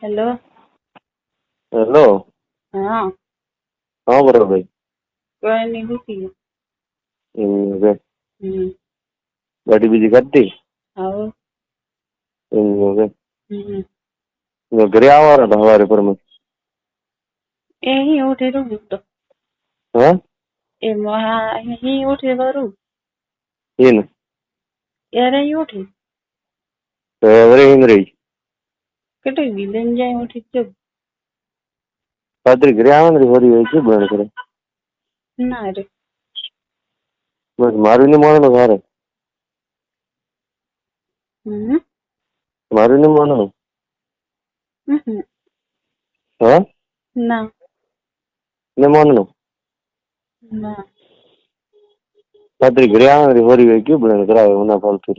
Hello. Hello. હા. હા બરોબર ભાઈ. કોઈ નહીં ઉઠી. ગાડી બીજી કરતી આવો. ઘરે આવવાના હતા સવારે પર એ અહીં ઉઠી રહું તો હા એમાં અહીં ઉઠી કરું એને યારે અહીં ઉઠી વરે રહી કેટલી બી લઈને જાય ઉઠી ચુપ રાત્રે ઘરે આવવાની ફરી હોય છે બને કરે ના રે બસ મારું ને માનો સારે મારું ને માનો હા ના ને માનો ના રાત્રે ઘરે આવવાની ફરી હોય ક્યું બને કરાવે ઉના ફાલતુ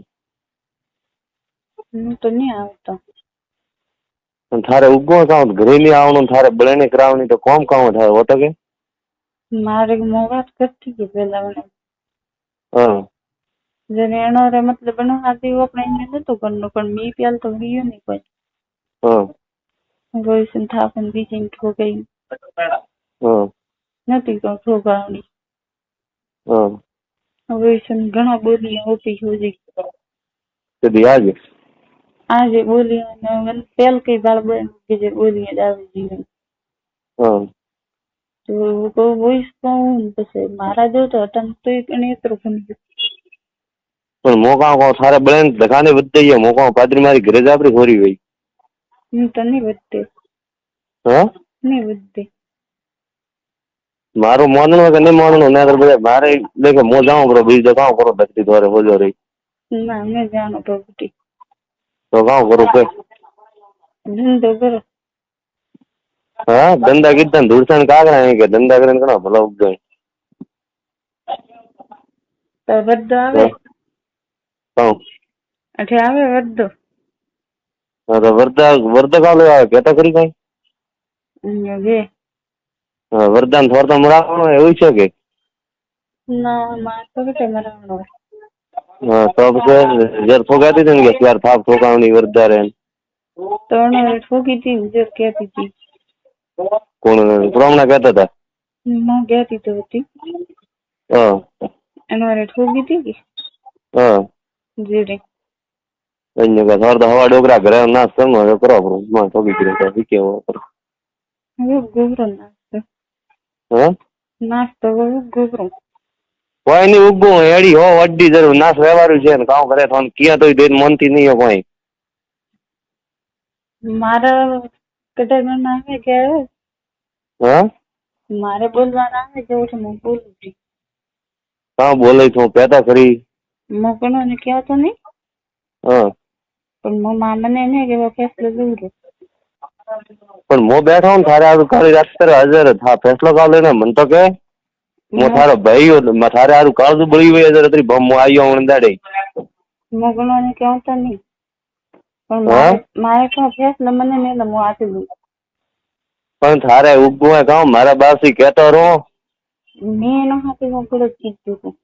હું તો નહીં આવતો થારે ઉગો કામ ઘરે નહીં આવવાનું થારે બળે કરાવવાની તો કોમ કામ થાય હોતો કે મારે વાત કરતી કે પેલા મને હા જેને એનો રે મતલબ એનો હાથી આપણે એને નતું કરનું પણ મી પ્યાલ તો ગયું નહીં કોઈ હા ગોઈસન થાપન બીજી ઠોકાઈ હા નથી કોઈ ઠોકાવણી હા ગોઈસન ઘણા બોલી હોતી હોજી કદી આજે આજે બોલી અને પેલ કઈ બાળ બન કે જે બોલી જ આવી જીવન હા તો વોઇસ કહું પછી મારા જો તો અટન તો એને એટલું ગમ્યું પણ મોકા કહો થારે બળે દખાને વધતી ગયા મોકા પાદરી મારી ઘરે જ આપડી હોરી ગઈ હું તો નહીં વધતે હા નહીં વધતે મારું માનવું કે નહીં માનવું ને બધા મારે દેખે મો જાઉં કરો બીજું કામ કરો દખતી દ્વારે બોલો રહી ના મેં જાણો પ્રગતિ તો કામ કરું કે ધંધો કરો હા ધંધા કીધા ને ધૂળસાન કાગડા કે ધંધા કરીને ઘણા ભલા ઉપજાય તો વધો આવે હા અઠે આવે વધો તો વર્ધા કાલે આવે કેતા કરી કઈ જે વરદાન થોડતા મળવાનો એવું છે કે ના માર તો કે મરાણો હા તો પછી જર ફોગાતી હતી ને કે ત્યાર થાપ ઠોકાવની વર્ધા રે તો ઠોકી હતી જો કહેતી હતી કોણ પ્રમાણા કહેતા હતા માં કહેતી તો હતી હા એનો ઠોકી હતી કે હા જીરે અન્ય કે થોડ તો હવા ડોકરા ઘરે નાશ કરવાનો કરો માં ઠોકી દીધો કેવો હું ગોબરો નાસ્તો હા નાસ્તો ગોબરો કોઈ નઈ ઉગું એડી હો અડડી જરૂર નાશ વ્યવહારું છે ને કામ કરે તો ક્યાં તો દેન મનતી નહીં કોઈ મારા કદાચ આવે કે હા મારે બોલવાના આવે જેવું છે હું બોલું છું હા બોલે છું પેતા ખરી મોકલો ને ક્યાં તો નહીં હા પણ મને એને કે ફેસલો દઉં પણ મો બેઠો ને થારે આરું કાળી રાત્રે હાજર હા ફેસલો કાઢ લેને મન તો કે મો થારો ભાઈ થારે આરું કાળું બળી હોય હાજર અત્રી ભમ આવ્યો હું દાડે મોકલો ને ક્યાં તો નહીં પણ હા મારે ક્યાં ફેસલો મને નહીં હું આપી દઉં પણ થારે ઉગવું કામ મારા બાસી કેતો રહો મેં એનો હાથી વગર જ કીધું હતું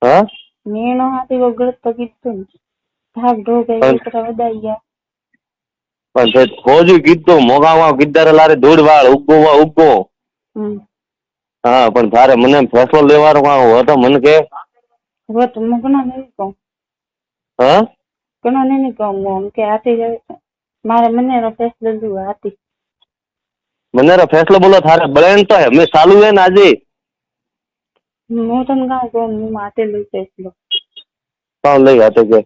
હા મેં એનો હાથી વગર તો કીધું ને ભાગ ઢોકાઈ એકરા વધાઈ ગયા પણ ખોજું કીધું મોગામાં કીધારે લારે દોડ વાળ ઉગો હા પણ તારે મને ફેસલો લેવાનો હતો મને કે હવે તો હું ઘણા નહીં કહું હા ઘણા નહીં કહું કે આથી મારે મને એનો ફેસલો લીધો આથી મને ફેસલો બોલો થારે બળે તો હે મેં ચાલુ હે ને આજે હું તને કહું કહું હું માથે લઈ ફેસલો કામ લઈ હતો કે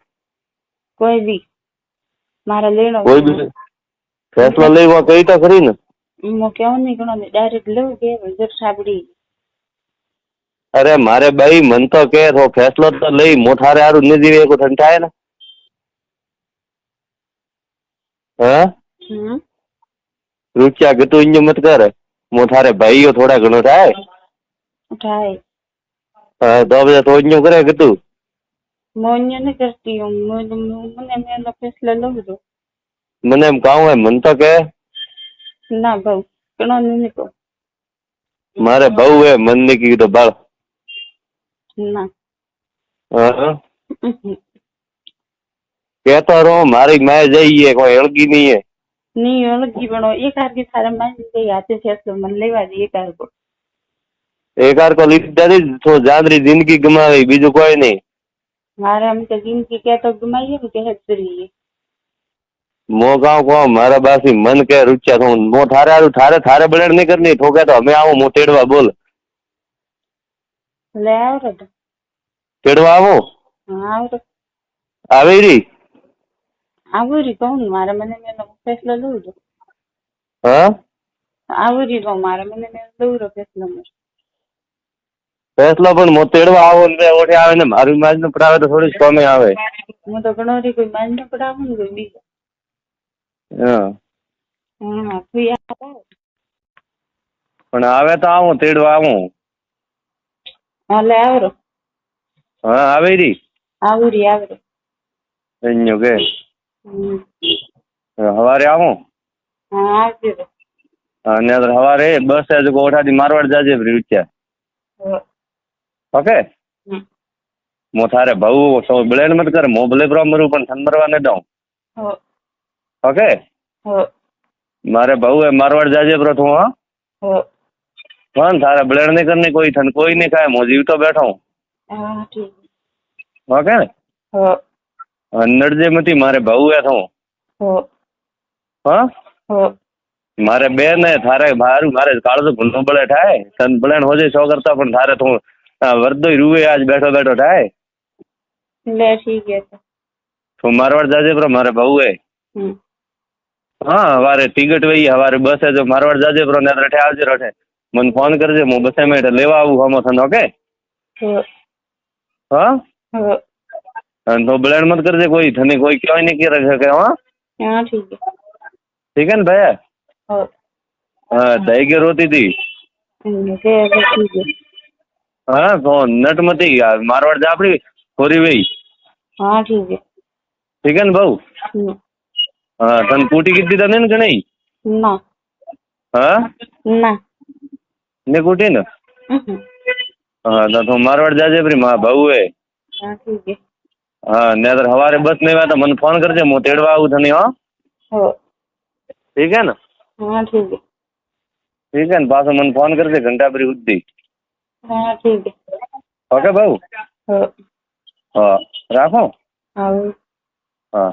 કોઈ બી મારે લેનો કોઈ બી ફેસલો લેવા કઈ તો ખરી ને હું કેવું નહીં ઘણો નહીં ડાયરેક્ટ લેવું કે જર સાબડી અરે મારે ભાઈ મન તો કે ફેસલો તો લઈ મોઠારે હારું નથી એક ઠંડાય ને હા રૂપિયા ગતું ઇંજ મત કરે મોઠારે ભાઈઓ થોડા ઘણો થાય થાય હા તો બધા તો ઇંજ કરે ગતું મોન્ય નહીં કરતી હું મને એનો ફેસલો લઉં છું મને એમ કામ હોય મન તો કે ના ભાવ ઘણો નહીં કહું મારે બહુ હે મન ની કીધું બાળ ના હા કેતો રહો મારી માય જઈએ કોઈ હળગી નહીં હે नहीं अलग जीवन एक हार की थारा मान गई हाथे फैसलो मन लेवा दे एक हार को एकार को લીધા તો જાદરી જિંદગી ગમાવી બીજું કોઈ નહીં मारे हम तो जिंदगी क्या तो घुमाइए कि है करिए मो गाँव को मारा बासी मन के रुचा थो मो थारे आरू थारे थारे बड़ेड़ नहीं करनी ठोके तो हमें आओ मो तेड़वा बोल ले आओ रे तेड़वा आवो हाँ आओ रे आवे री आवरी कहूँ मारे मैंने मेरा फैसला लो जो हाँ आवरी कहूँ मारे मैंने मेरा लो फैसला में फैसला पण मो तेड़वा आवो ने ओठे आवे ने मारू माज ने पड़ावे तो थोड़ी कमे आवे मैं तो घणो री कोई मान न पड़ाऊं कोई बीजा हाँ हाँ कोई आओ पण आवे तो आवो तेड़वा आवो हाँ ले आओ रे हाँ आवे री आवरी आवरी एन्यो के हवारे आवो हाँ आवरी रे અને હવારે બસ જ કોઠાથી મારવાડ જાજે રૂચ્યા ઓકે મો થારે ભાऊ સો બ્લેન મત કર મો ભલે બ્રો મરું પણ થન મરવા ન દઉં ઓકે મારે ભાऊ એ મારવાડ જાજે બ્રો તું હા પણ થારે બ્લેડ નહીં કરની કોઈ થન કોઈ નહીં ખાય મો જીવતો બેઠો हाँ ठीक ઓકે નડજે મતી મારે ભાऊ એ થું હા મારે બેન થારે મારું મારે કાળજો ભૂંડો બળે થાય તન બળેન હોજે સો કરતા પણ થારે તું વરદોય રૂવે આજ બેઠો બેઠો થાય ले ठीक है તું મારવાડ જાજે બ્રો મારે ભાऊ એ हाँ हवारे टिकट वही हवारे बस है जो मारवाड़ जाजे ब्रो ने रठे आवजे रठे मन फोन करजे मु बसे में लेवा आऊ हमो थन ओके हाँ तो ब्लेंड मत करजे कोई थने कोई क्यों नहीं की रखे के हाँ हाँ ठीक ठीक है ना भैया हाँ दही के रोती थी ठीक है हाँ तो नट मती मारवाड़ जा अपनी खोरी वही हाँ ठीक है ठीक है ना भाऊ हाँ तन कूटी कितनी तने न नहीं ना हाँ ना ने कूटी न हाँ तो मारवाड़ जाजे अपनी माँ भाऊ है हाँ ठीक है हाँ ने अगर हवारे बस नहीं हुआ तो मन फोन करजे मु तेड़वा आऊ थने हाँ ठीक है ना हाँ ठीक है ठीक है ना पास मन फोन करजे घंटा भरी उद्दी हाँ ठीक है ओके भाऊ हाँ राखो हाँ हाँ